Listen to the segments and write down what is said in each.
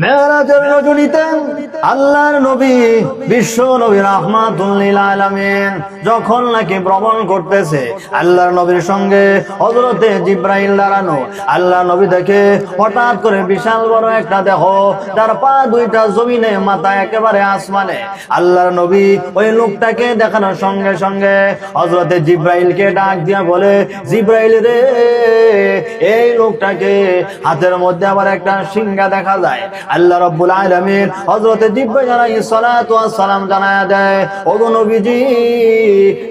মেরাজের রজনীতে আল্লাহর নবী বিশ্ব নবী রাহমাতুল লিল আলামিন যখন নাকি ভ্রমণ করতেছে, আল্লাহর নবীর সঙ্গে হযরতে জিবরাইল দাঁড়ানো। আল্লাহর নবী দেখে হঠাৎ করে বিশাল বড় একটা দেহ, তার পা দুইটা জমিনে, মাথা একেবারে আসমানে। আল্লাহর নবী ওই লোকটাকে দেখানোর সঙ্গে সঙ্গে হযরতে জিবরাইলকে ডাক দিয়া বলে, জিবরাইল রে, এই লোকটাকে হাতের মধ্যে আবার একটা সিংহা দেখা যায়। আল্লাহ রাব্বুল আলামিন হযরতে জিবরাইল আলাইহিস সালাতু ওয়াস সালাম জানায়া দেয়, ওগো নবীজি,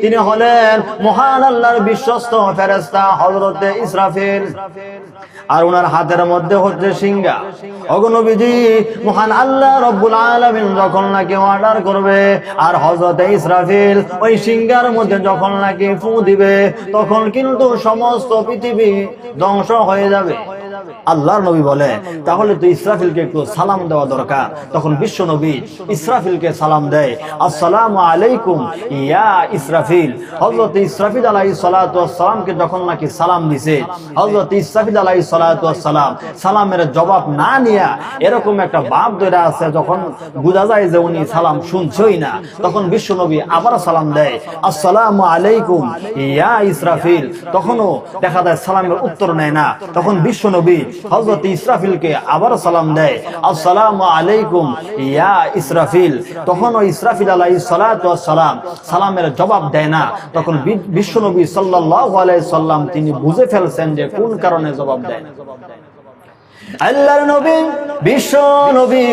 তিনি হলেন মহান আল্লাহর বিশ্বস্ত ফেরেশতা হযরতে ইসরাফিল, আর ওনার হাতের মধ্যে হচ্ছে সিংহা। ওগো নবীজি, মহান আল্লাহ রাব্বুল আলামিন যখন নাকি অর্ডার করবে আর হযরতে ইসরাফিল ওই সিংহার মধ্যে যখন নাকি ফু দিবে, তখন কিন্তু সমস্ত পৃথিবী ধ্বংস হয়ে যাবে। আল্লাহর নবী বলে, তাহলে তো ইসরাফিলকে একটু সালাম দেওয়া দরকার। তখন বিশ্ব নবী ইসরাফিলকে সালাম দেয়, আসসালামু আলাইকুম ইয়া ইসরাফিল। হযরত ইসরাফিল আলাইহিস সালাতু ওয়াস সালামকে যখন নাকি সালাম দিছে, হযরত ইসরাফিল আলাইহিস সালাতু ওয়াস সালাম সালামের জবাব না নিয়া এরকম একটা ভাব ধরে আছে, যখন বোঝা যায় যে উনি সালাম শুনছই না, তখন বিশ্ব নবী আবার সালাম দেয়, আসসালামু আলাইকুম ইয়া ইসরাফিল। তখনও দেখা যায় সালামের উত্তর নেয় না। তখন বিশ্ব নবী হযরত ইসরাফিলকে আবার সালাম দেয়, আসসালামু আলাইকুম ইয়া ইসরাফিল। তখন ওই ইসরাফিল আলাইহিস সালাতু ওয়াস সালাম সালামের জবাব দেয় না। তখন বিশ্বনবী সাল্লাল্লাহু আলাইহি সাল্লাম তিনি বুঝে ফেলছেন যে কোন কারণে জবাব দেয় না। আল্লাহর নবী বিশ্ব নবী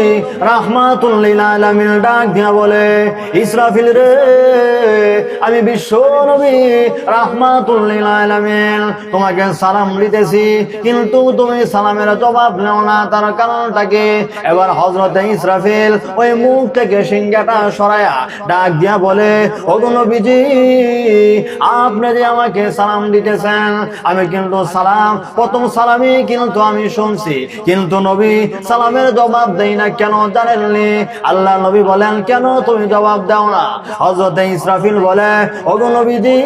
রাহমাতুল লিল আলামিন ডাক দিয়া বলে, ইসরাফিল রে, আমি বিশ্ব নবী রাহমাতুল লিল আলামিন তোমাকে সালাম দিতেছি, কিন্তু তুমি সালামের জবাব নাও না, তার কারণটা কি? এবার হযরতে ইসরাফিল ওই মুখ থেকে সিংহাটা সরায়া ডাক দিয়া বলে, ওগো নবীজি, আপনি যে আমাকে সালাম দিতেছেন, আমি কিন্তু সালাম প্রথম সালামই কিন্তু আমি শুনছি, কিন্তু নবী সালামের জবাব দেই না কেন জানেননি? আল্লাহ নবী বলেন, কেন তুমি জবাব দাও না? হযরতে ইসরাফিল বলে, ওগো নবীজি,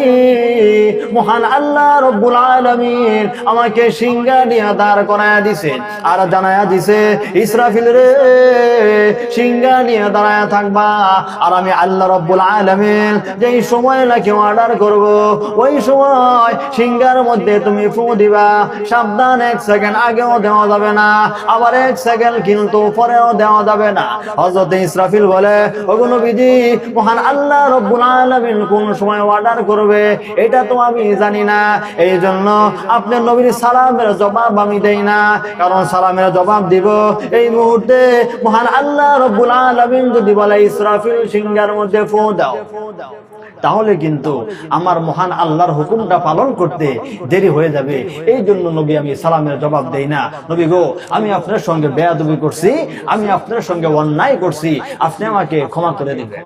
মহান আল্লাহ রাব্বুল আলামিন আমাকে সিংহা দিয়ে দাঁড় করায়া দিছে, আর জানায়া দিছে, ইসরাফিল রে, সিংহা নিয়ে দাঁড়ায়া থাকবা, আর আমি আল্লাহ রাব্বুল আলামিন যেই সময় নাকি অর্ডার করব, ওই সময় সিংহার মধ্যে তুমি ফু দিবা। সাবধান, 1 সেকেন্ড আগেও দেওয়া যাবে না, আবার 1 সেকেন্ড কিন্তু পরেও দেওয়া যাবে না। হযরত ইসরাফিল বলে, ওগো নবীজি, মহান আল্লাহ রাব্বুল আলামিন কোন সময় অর্ডার করবে এটা তো আমি জানি না, এই জন্য আপনার নবীর সালামের জবাব আমি দেই না, কারণ সালামের জবাব দিব এই মুহূর্তে মহান আল্লাহ রাব্বুল আলামিন যদি বলে, ইসরাফিল সিংহার মধ্যে ফু দাও, তাহলে কিন্তু আমার মহান আল্লাহর হুকুমটা পালন করতে দেরি হয়ে যাবে। এই জন্য নবী আমি সালামের জবাব দেই না। নবী গো, আমি আপনার সঙ্গে বেয়াদবি করছি, আমি আপনার সঙ্গে অন্যায় করছি, আপনি আমাকে ক্ষমা করে দিবেন।